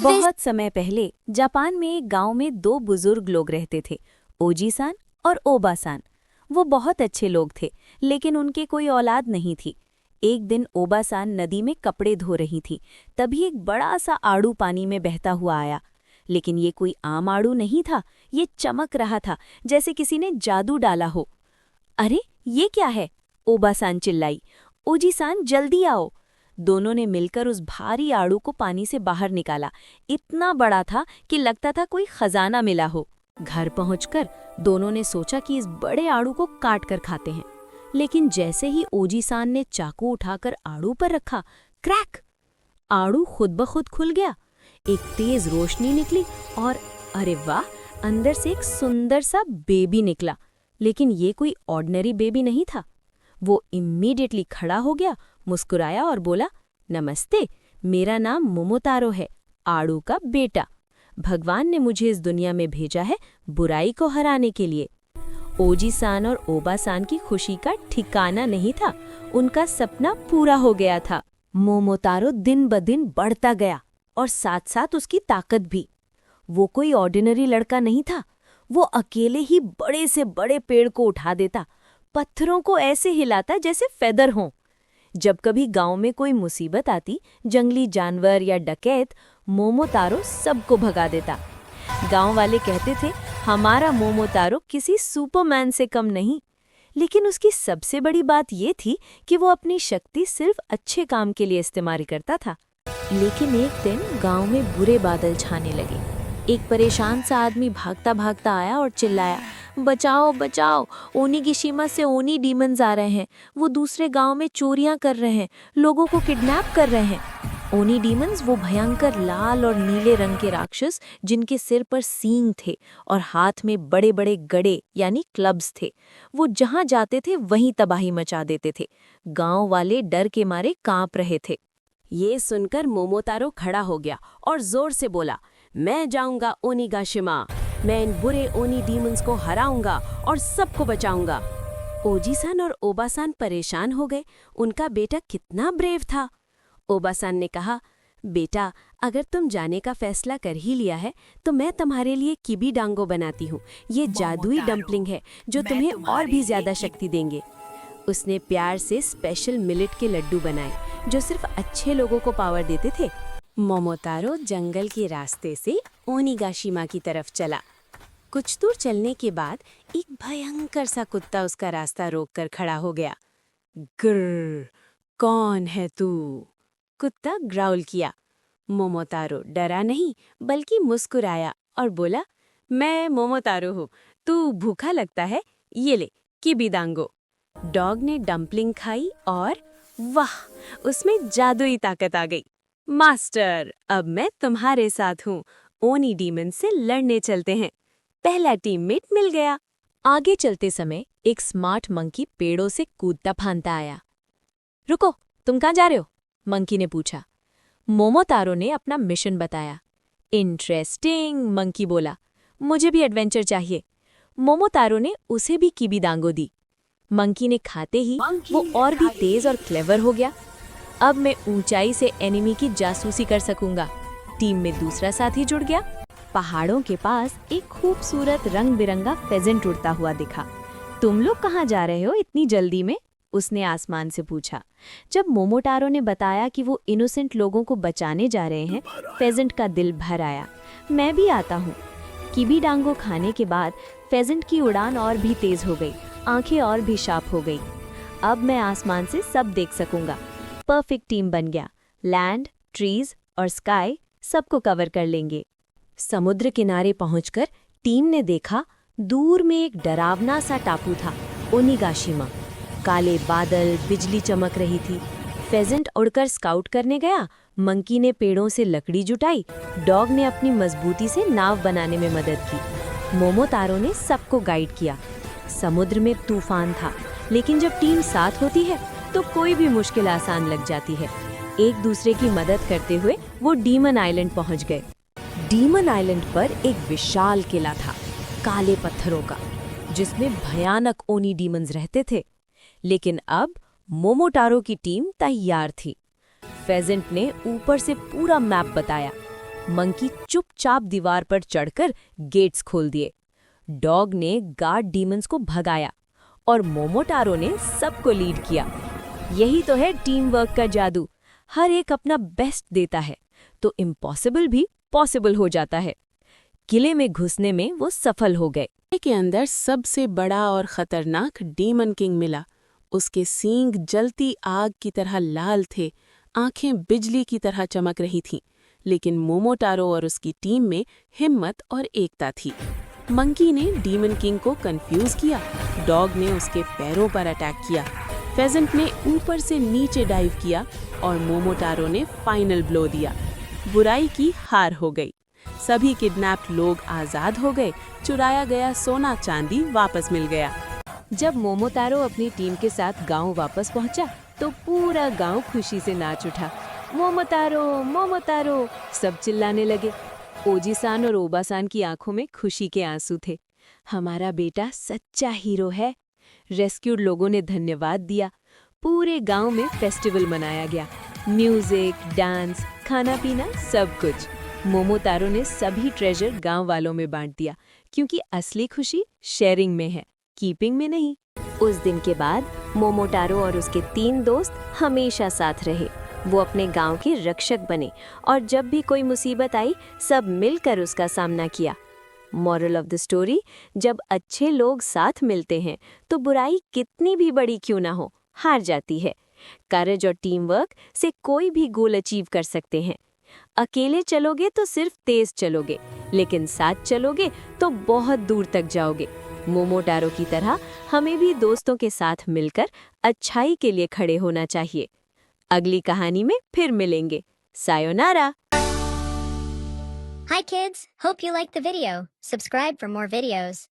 बहुत समय पहले जापान में एक गांव में दो बुजुर्ग लोग रहते थे, ओजी-सान और ओबा-सान। वो बहुत अच्छे लोग थे, लेकिन उनके कोई औलाद नहीं थी। एक दिन ओबा-सान नदी में कपड़े धो रही थी, तभी एक बड़ा सा आड़ू पानी में बहता हुआ आया। लेकिन ये कोई आम आड़ू नहीं था, ये चमक रहा था जैसे किसी ने जादू डाला हो। अरे ये क्या है? ओबा-सान चिल्लाई। ओजी-सान जल्दी आओ। दोनों ने मिलकर उस भारी आड़ू को पानी से बाहर निकाला। इतना बड़ा था कि लगता था कोई खजाना मिला हो। घर पहुंचकर दोनों ने सोचा कि इस बड़े आड़ू को काट कर खाते हैं, लेकिन जैसे ही ओजी-सान ने चाकू उठाकर आड़ू पर रखा, क्रैक! आड़ू खुद ब खुद खुल गया। एक तेज रोशनी निकली और अरे वाह, अंदर से एक सुंदर सा बेबी निकला। लेकिन ये कोई ऑर्डिनरी बेबी नहीं था। वो इमीडिएटली खड़ा हो गया, मुस्कुराया और बोला, नमस्ते, मेरा नाम मोमोतारो है, आड़ू का बेटा। भगवान ने मुझे इस दुनिया में भेजा है बुराई को हराने के लिए। ओजी-सान और ओबा-सान की खुशी का ठिकाना नहीं था। उनका सपना पूरा हो गया था। मोमोतारो दिन ब दिन बढ़ता गया और साथ साथ उसकी ताकत भी। वो कोई ऑर्डिनरी लड़का नहीं था। वो अकेले ही बड़े से बड़े पेड़ को उठा देता, पत्थरों को ऐसे हिलाता जैसे फेदर हों। जब कभी गांव में कोई मुसीबत आती, जंगली जानवर या डकैत, मोमोतारो सबको भगा देता। गांव वाले कहते थे, हमारा मोमोतारो किसी सुपरमैन से कम नहीं। लेकिन उसकी सबसे बड़ी बात ये थी कि वो अपनी शक्ति सिर्फ अच्छे काम के लिए इस्तेमाल करता था। लेकिन एक दिन गांव में बुरे बादल छाने लगे। एक परेशान सा आदमी भागता भागता आया और चिल्लाया, बचाओ बचाओ, ओनिगिशिमा से ओनी डीमंस आ रहे हैं। वो दूसरे गांव में चोरियां कर रहे हैं, लोगों को किडनैप कर रहे हैं। ओनी डीमंस वो भयंकर लाल और नीले रंग के राक्षस जिनके सिर पर सींग थे और हाथ में बड़े बड़े गड़े यानी क्लब्स थे। वो जहां जाते थे वहीं तबाही मचा देते थे। गांव वाले डर के मारे कांप रहे थे। ये सुनकर मोमोतारो खड़ा हो गया और जोर से बोला, मैं जाऊंगा ओनिगाशिमा। मैं इन बुरे ओनी डीमंस को हराऊंगा और सबको बचाऊंगा। ओजी-सान और ओबा-सान परेशान हो गए। उनका बेटा कितना ब्रेव था। ओबा-सान ने कहा, बेटा, अगर तुम जाने का फैसला कर ही लिया है तो मैं तुम्हारे लिए किबीडांगो बनाती हूँ। ये जादुई डम्पलिंग है जो तुम्हें और भी ज्यादा शक्ति देंगे। उसने प्यार से स्पेशल मिलेट के लड्डू बनाए जो सिर्फ अच्छे लोगों को पावर देते थे। मोमोतारो जंगल के रास्ते से ओनिगाशिमा की तरफ चला। कुछ दूर चलने के बाद एक भयंकर सा कुत्ता उसका रास्ता रोककर खड़ा हो गया। ग्रर, कौन है तू? कुत्ता ग्राउल किया। मोमोतारो डरा नहीं बल्कि मुस्कुराया और बोला, मैं मोमोतारो हूँ, तू भूखा लगता है, ये ले किबीडांगो। डॉग ने डम्पलिंग खाई और वाह, उसमें जादुई ताकत आ गई। मास्टर, अब मैं तुम्हारे साथ हूँ। ओनी डीमन से लड़ने चलते हैं। पहला टीममेट मिल गया। आगे चलते समय एक स्मार्ट मंकी पेड़ों से कूदता फांदता आया। रुको, तुम कहाँ जा रहे हो? मंकी ने पूछा। मोमोतारो ने अपना मिशन बताया। इंटरेस्टिंग, मंकी बोला, मुझे भी एडवेंचर चाहिए। मोमोतारो ने उसे भी किबीडांगो दी। मंकी ने खाते ही वो और भी तेज और क्लेवर हो गया। अब मैं ऊंचाई से एनिमी की जासूसी कर सकूंगा। टीम में दूसरा साथी जुड़ गया। पहाड़ों के पास एक खूबसूरत रंग बिरंगा फेजेंट उड़ता हुआ दिखा। तुम लोग कहाँ जा रहे हो इतनी जल्दी में? उसने आसमान से पूछा। जब मोमोतारो ने बताया कि वो इनोसेंट लोगों को बचाने जा रहे हैं, फेजेंट का दिल भर आया। मैं भी आता हूँ। किबीडांगो खाने के बाद फेजेंट की उड़ान और भी तेज हो गई, आंखें और भी शार्प हो गई। अब मैं आसमान से सब देख सकूंगा। परफेक्ट टीम बन गया। लैंड, ट्रीज और स्काई सबको कवर कर लेंगे। समुद्र किनारे पहुंचकर टीम ने देखा, दूर में एक डरावना सा टापू था, ओनिगाशिमा। काले बादल, बिजली चमक रही थी। फेजेंट उड़कर स्काउट करने गया। मंकी ने पेड़ों से लकड़ी जुटाई। डॉग ने अपनी मजबूती से नाव बनाने में मदद की। मोमोतारो ने सबको गाइड किया। समुद्र में तूफान था, लेकिन जब टीम साथ होती है तो कोई भी मुश्किल आसान लग जाती है। एक दूसरे की मदद करते हुए वो डीमन आइलैंड पहुंच गए। डीमन आइलैंड पर एक विशाल किला था, काले पत्थरों का, जिसमें भयानक ओनी डीमंस रहते थे। लेकिन अब मोमोतारो की टीम तैयार थी। फेजेंट ने ऊपर से पूरा मैप बताया। मंकी चुपचाप दीवार पर चढ़कर गेट्स खोल दिए। डॉग ने गार्ड डीमंस को भगाया और मोमोटारो ने सबको लीड किया। यही तो है टीम वर्क का जादू। हर एक अपना बेस्ट देता है तो इम्पॉसिबल भी पॉसिबल हो जाता है। किले में घुसने में वो सफल हो गए। के अंदर सबसे बड़ा और खतरनाक डीमन किंग मिला। उसके सींग जलती आग की तरह लाल थे, आंखें बिजली की तरह चमक रही थीं, लेकिन मोमोटारो और उसकी टीम में हिम्मत और एकता थी। मंकी ने डीमन किंग को कंफ्यूज किया, डॉग ने उसके पैरों पर अटैक किया, फेजेंट ने ऊपर से नीचे डाइव किया और मोमोटारो ने फाइनल ब्लो दिया। बुराई की हार हो गई। सभी किडनैप्ड लोग आजाद हो गए, चुराया गया सोना चांदी वापस मिल गया। जब मोमोटारो अपनी टीम के साथ गांव वापस पहुंचा तो पूरा गांव खुशी से नाच उठा। मोमोटारो मोमोटारो सब चिल्लाने लगे। ओजी-सान और ओबा-सान की आंखों में खुशी के आंसू थे। हमारा बेटा सच्चा हीरो है। रेस्क्यूड लोगों ने धन्यवाद दिया। पूरे गांव में फेस्टिवल मनाया गया। म्यूजिक, डांस, खाना पीना सब कुछ। मोमोटारो ने सभी ट्रेजर गांव वालों में बांट दिया, क्योंकि असली खुशी शेयरिंग में है, कीपिंग में नहीं। उस दिन के बाद मोमोटारो और उसके 3 दोस्त हमेशा साथ रहे। वो अपने गांव के रक्षक बने और जब भी कोई मुसीबत आई सब मिलकर उसका सामना किया। मॉरल ऑफ द स्टोरी, जब अच्छे लोग साथ मिलते हैं तो बुराई कितनी भी बड़ी क्यों ना हो, हार जाती है। करेज और टीम वर्क से कोई भी गोल अचीव कर सकते हैं। अकेले चलोगे तो सिर्फ तेज चलोगे, लेकिन साथ चलोगे तो बहुत दूर तक जाओगे। मोमोटारो की तरह हमें भी दोस्तों के साथ मिलकर अच्छाई के लिए खड़े होना चाहिए। अगली कहानी में फिर मिलेंगे। Sayonara. Hi kids, hope you liked the video. Subscribe for more videos.